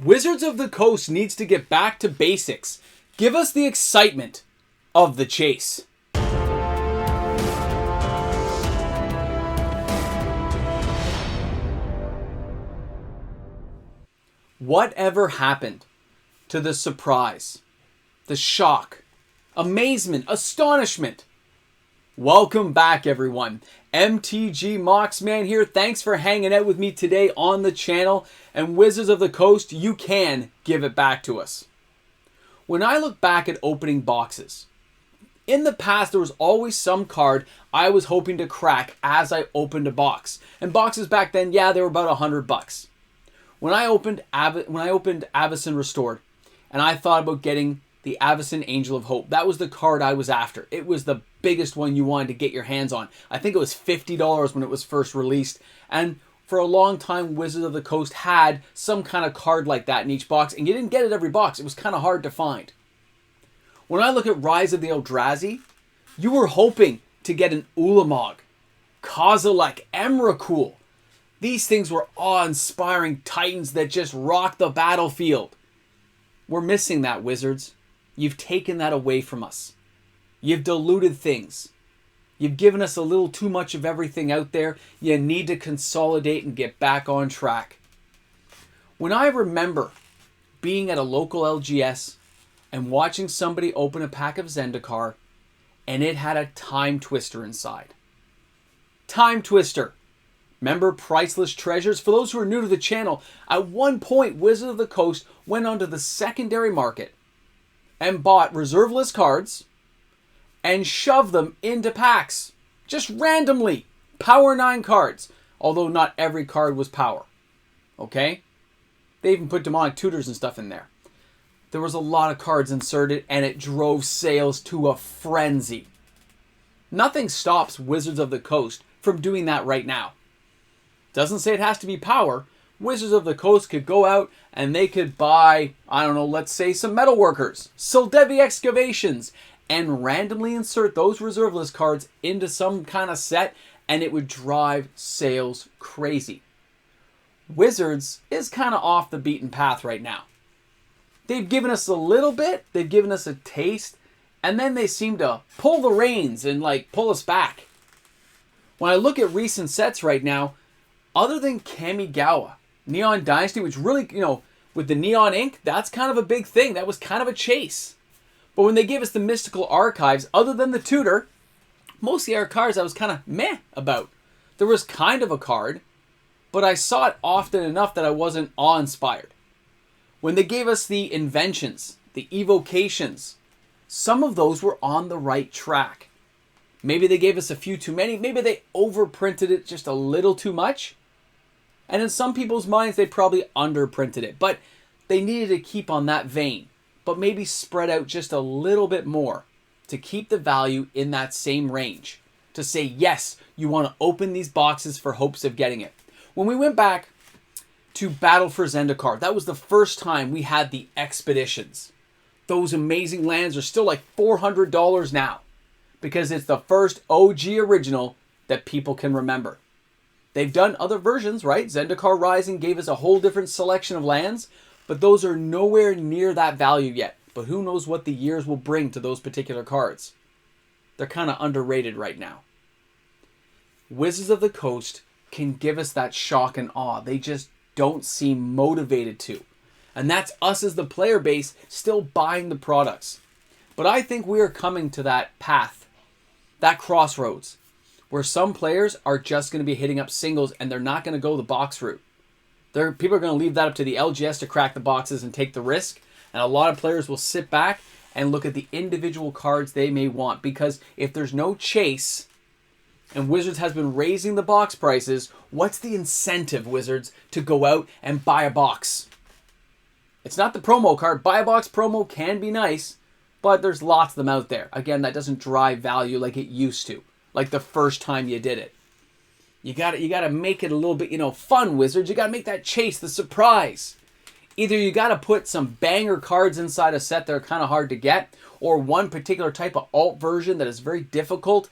Wizards of the Coast needs to get back to basics. Give us the excitement of the chase. Whatever happened to the surprise, the shock, amazement, astonishment? Welcome back, everyone. MTG Moxman here. Thanks for hanging out with me today on the channel. And Wizards of the Coast, you can give it back to us. When I look back at opening boxes, in the past there was always some card I was hoping to crack as I opened a box. And boxes back then, yeah, they were about $100. When I opened Avacyn Restored, and I thought about getting the Avacyn Angel of Hope, that was the card I was after. It was the biggest one you wanted to get your hands on. I think it was $50 when it was first released. And for a long time, Wizards of the Coast had some kind of card like that in each box, and you didn't get it every box. It was kind of hard to find. When I look at Rise of the Eldrazi, you were hoping to get an Ulamog, Kozilek, Emrakul. These things were awe-inspiring titans that just rocked the battlefield. We're missing that, Wizards. You've taken that away from us. You've diluted things. You've given us a little too much of everything out there. You need to consolidate and get back on track. When I remember being at a local LGS and watching somebody open a pack of Zendikar, and it had a Time Twister inside. Time Twister. Remember Priceless Treasures? For those who are new to the channel, at one point, Wizards of the Coast went onto the secondary market and bought reserve list cards and shoved them into packs. Just randomly. Power 9 cards. Although not every card was power. Okay? They even put demonic tutors and stuff in there. There was a lot of cards inserted, and it drove sales to a frenzy. Nothing stops Wizards of the Coast from doing that right now. Doesn't say it has to be power. Wizards of the Coast could go out and they could buy, I don't know, let's say some Metalworkers, Sildevi Excavations, and randomly insert those reserve list cards into some kind of set, and it would drive sales crazy. Wizards is kind of off the beaten path right now. They've given us a little bit, they've given us a taste, and then they seem to pull the reins and pull us back. When I look at recent sets right now, other than Kamigawa, Neon Dynasty, which really, with the neon ink, that's kind of a big thing. That was kind of a chase. But when they gave us the Mystical Archives, other than the tutor, most of the other cards I was kind of meh about. There was kind of a card, but I saw it often enough that I wasn't awe-inspired. When they gave us the Inventions, the Evocations, some of those were on the right track. Maybe they gave us a few too many. Maybe they overprinted it just a little too much. And in some people's minds, they probably underprinted it. But they needed to keep on that vein. But maybe spread out just a little bit more to keep the value in that same range. To say, yes, you want to open these boxes for hopes of getting it. When we went back to Battle for Zendikar, that was the first time we had the Expeditions. Those amazing lands are still like $400 now. Because it's the first OG original that people can remember. They've done other versions, right? Zendikar Rising gave us a whole different selection of lands, but those are nowhere near that value yet. But who knows what the years will bring to those particular cards. They're kind of underrated right now. Wizards of the Coast can give us that shock and awe. They just don't seem motivated to. And that's us as the player base still buying the products. But I think we are coming to that path, that crossroads, where some players are just going to be hitting up singles and they're not going to go the box route. People are going to leave that up to the LGS to crack the boxes and take the risk. And a lot of players will sit back and look at the individual cards they may want. Because if there's no chase, and Wizards has been raising the box prices, what's the incentive, Wizards, to go out and buy a box? It's not the promo card. Buy a box promo can be nice, but there's lots of them out there. Again, that doesn't drive value like it used to. Like the first time you did it. You gotta make it a little bit, fun, Wizards. You gotta make that chase, the surprise. Either you gotta put some banger cards inside a set that are kind of hard to get, or one particular type of alt version that is very difficult.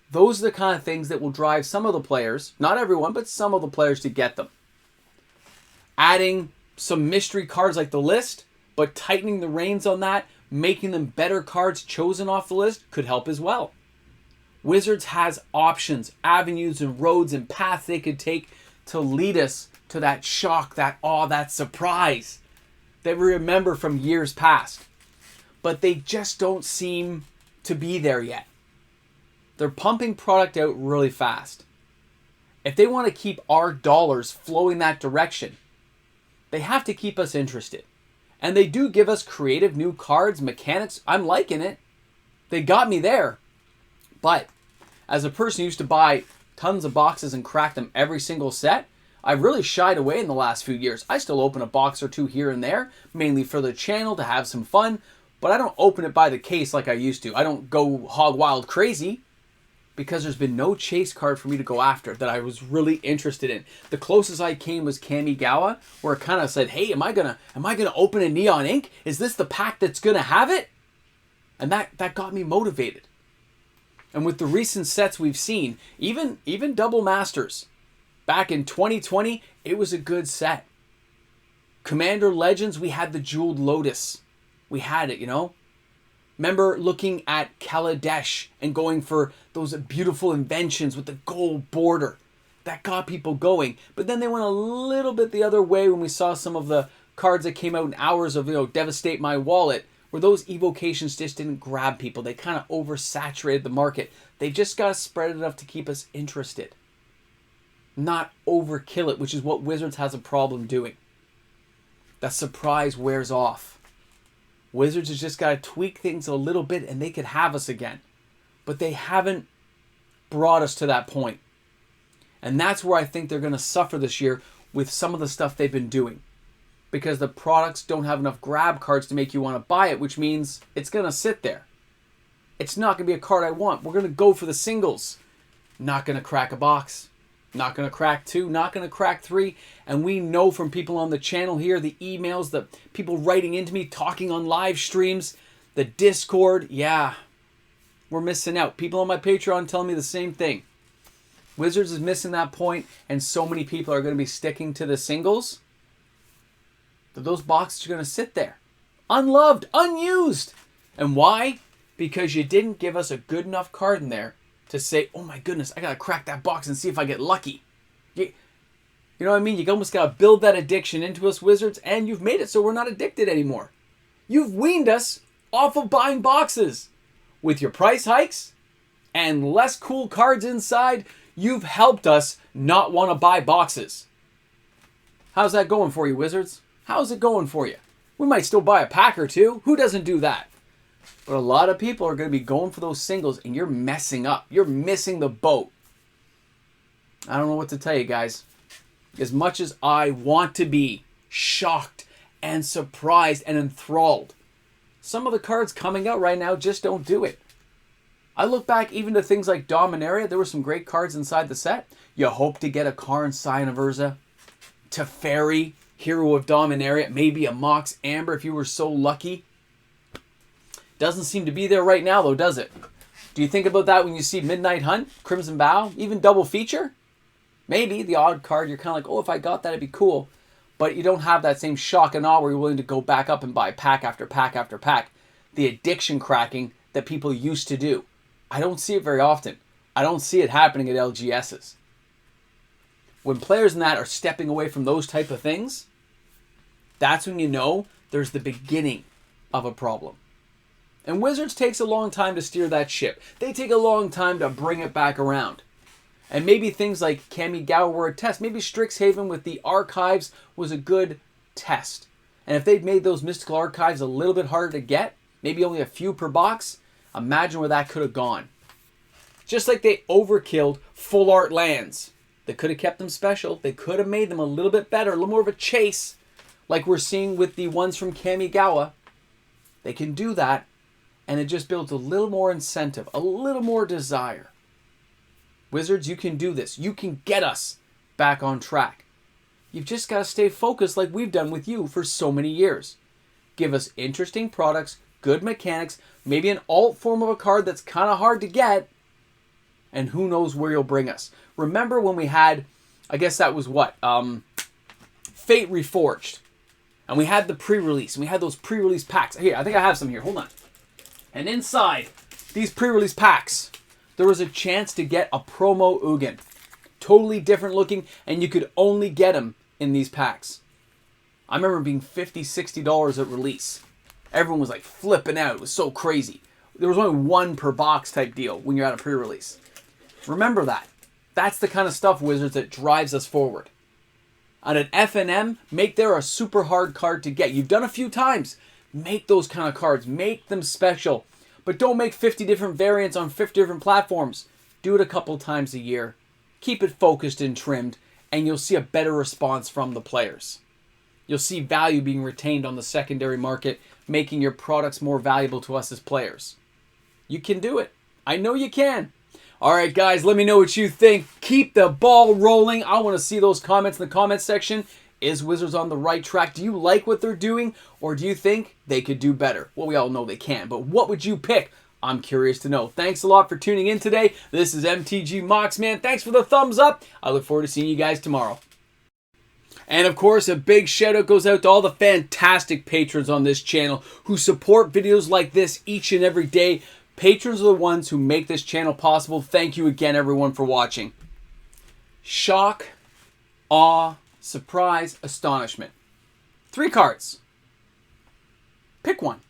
Those are the kind of things that will drive some of the players, not everyone, but some of the players to get them. Adding some mystery cards like the list, but tightening the reins on that, making them better cards chosen off the list could help as well. Wizards has options, avenues, and roads and paths they could take to lead us to that shock, that awe, that surprise that we remember from years past. But they just don't seem to be there yet. They're pumping product out really fast. If they want to keep our dollars flowing that direction, they have to keep us interested. And they do give us creative new cards, mechanics. I'm liking it. They got me there. But as a person who used to buy tons of boxes and crack them every single set, I've really shied away in the last few years. I still open a box or two here and there, mainly for the channel to have some fun, but I don't open it by the case like I used to. I don't go hog wild crazy because there's been no chase card for me to go after that I was really interested in. The closest I came was Kamigawa, where it kind of said, hey, am I gonna open a Neon Ink? Is this the pack that's gonna have it? And that got me motivated. And with the recent sets we've seen, even Double Masters, back in 2020, it was a good set. Commander Legends, we had the Jeweled Lotus. We had it, you know? Remember looking at Kaladesh and going for those beautiful inventions with the gold border. That got people going. But then they went a little bit the other way when we saw some of the cards that came out in hours of, Devastate My Wallet, where those evocations just didn't grab people. They kind of oversaturated the market. They just got to spread it enough to keep us interested. Not overkill it, which is what Wizards has a problem doing. That surprise wears off. Wizards has just got to tweak things a little bit and they could have us again. But they haven't brought us to that point. And that's where I think they're going to suffer this year with some of the stuff they've been doing. Because the products don't have enough grab cards to make you want to buy it, which means it's going to sit there. It's not going to be a card I want. We're going to go for the singles. Not going to crack a box. Not going to crack 2, not going to crack 3. And we know from people on the channel here, the emails, the people writing into me, talking on live streams, the Discord, yeah, we're missing out. People on my Patreon telling me the same thing. Wizards is missing that point, and so many people are going to be sticking to the singles that those boxes are going to sit there. Unloved, unused. And why? Because you didn't give us a good enough card in there to say, oh my goodness, I got to crack that box and see if I get lucky. You know what I mean? You almost got to build that addiction into us, Wizards, and you've made it so we're not addicted anymore. You've weaned us off of buying boxes. With your price hikes and less cool cards inside, you've helped us not want to buy boxes. How's that going for you, Wizards? How's it going for you? We might still buy a pack or two. Who doesn't do that? But a lot of people are going to be going for those singles and you're messing up. You're missing the boat. I don't know what to tell you, guys. As much as I want to be shocked and surprised and enthralled, some of the cards coming out right now just don't do it. I look back even to things like Dominaria. There were some great cards inside the set. You hope to get a Karn Scion of Urza, Teferi, Hero of Dominaria, maybe a Mox Amber if you were so lucky. Doesn't seem to be there right now, though, does it? Do you think about that when you see Midnight Hunt, Crimson Bow, even double feature? Maybe the odd card, you're kind of like, oh, if I got that, it'd be cool. But you don't have that same shock and awe where you're willing to go back up and buy pack after pack after pack. The addiction cracking that people used to do. I don't see it very often. I don't see it happening at LGSs. When players in that are stepping away from those type of things, that's when you know there's the beginning of a problem. And Wizards takes a long time to steer that ship. They take a long time to bring it back around. And maybe things like Kamigawa were a test. Maybe Strixhaven with the archives was a good test. And if they'd made those mystical archives a little bit harder to get, maybe only a few per box, imagine where that could have gone. Just like they overkilled full art lands. They could have kept them special. They could have made them a little bit better, a little more of a chase, like we're seeing with the ones from Kamigawa. They can do that. And it just builds a little more incentive, a little more desire. Wizards, you can do this. You can get us back on track. You've just got to stay focused like we've done with you for so many years. Give us interesting products, good mechanics, maybe an alt form of a card that's kind of hard to get, and who knows where you'll bring us. Remember when we had, I guess that was what? Fate Reforged. And we had the pre-release, and we had those pre-release packs. Here, I think I have some here. Hold on. And inside these pre-release packs, there was a chance to get a promo Ugin. Totally different looking, and you could only get them in these packs. I remember being $50, $60 at release. Everyone was like flipping out. It was so crazy. There was only one per box type deal when you're at a pre-release. Remember that. That's the kind of stuff, Wizards, that drives us forward. And at FNM, make there a super hard card to get. You've done a few times. Make those kind of cards. Make them special. But don't make 50 different variants on 50 different platforms. Do it a couple times a year. Keep it focused and trimmed, and you'll see a better response from the players. You'll see value being retained on the secondary market, making your products more valuable to us as players. You can do it. I know you can. All right, guys, let me know what you think. Keep the ball rolling. I want to see those comments in the comments section. Is Wizards on the right track? Do you like what they're doing, or do you think they could do better? Well, we all know they can, but what would you pick? I'm curious to know. Thanks a lot for tuning in today. This is MTG Mox, man. Thanks for the thumbs up. I look forward to seeing you guys tomorrow. And of course, a big shout out goes out to all the fantastic patrons on this channel who support videos like this each and every day. Patrons are the ones who make this channel possible. Thank you again, everyone, for watching. Shock, awe, surprise, astonishment. 3 cards. Pick one.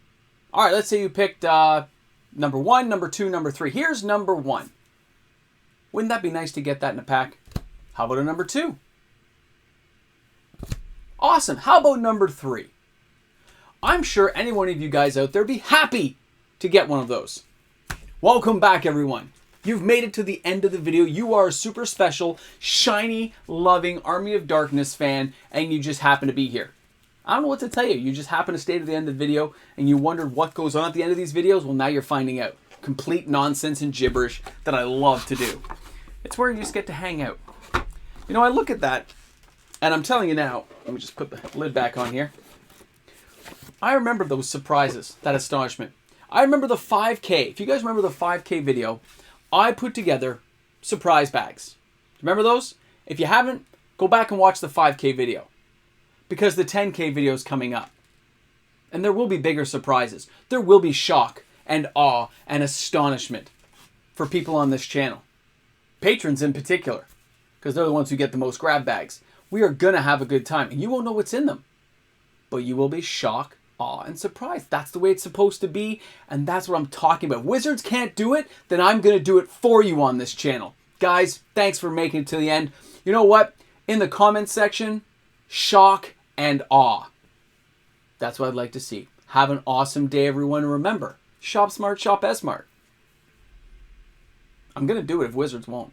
All right, let's say you picked number 1, number 2, number 3. Here's number 1. Wouldn't that be nice to get that in a pack? How about a number 2? Awesome. How about number 3? I'm sure any one of you guys out there would be happy to get one of those. Welcome back, everyone. You've made it to the end of the video. You are a super special, shiny, loving Army of Darkness fan, and you just happen to be here. I don't know what to tell you. You just happen to stay to the end of the video, and you wondered what goes on at the end of these videos. Well, now you're finding out. Complete nonsense and gibberish that I love to do. It's where you just get to hang out. You know, I look at that, and I'm telling you now, let me just put the lid back on here. I remember those surprises, that astonishment. I remember the 5K. If you guys remember the 5K video, I put together surprise bags. Remember those? If you haven't, go back and watch the 5K video. Because the 10K video is coming up. And there will be bigger surprises. There will be shock and awe and astonishment for people on this channel. Patrons in particular. Because they're the ones who get the most grab bags. We are going to have a good time. And you won't know what's in them. But you will be shocked, awe, and surprised. That's the way it's supposed to be. And that's what I'm talking about. Wizards can't do it, then I'm going to do it for you on this channel. Guys, thanks for making it to the end. You know what? In the comments section, shock and awe. That's what I'd like to see. Have an awesome day, everyone. And remember, shop smart, shop S-Mart. I'm going to do it if Wizards won't.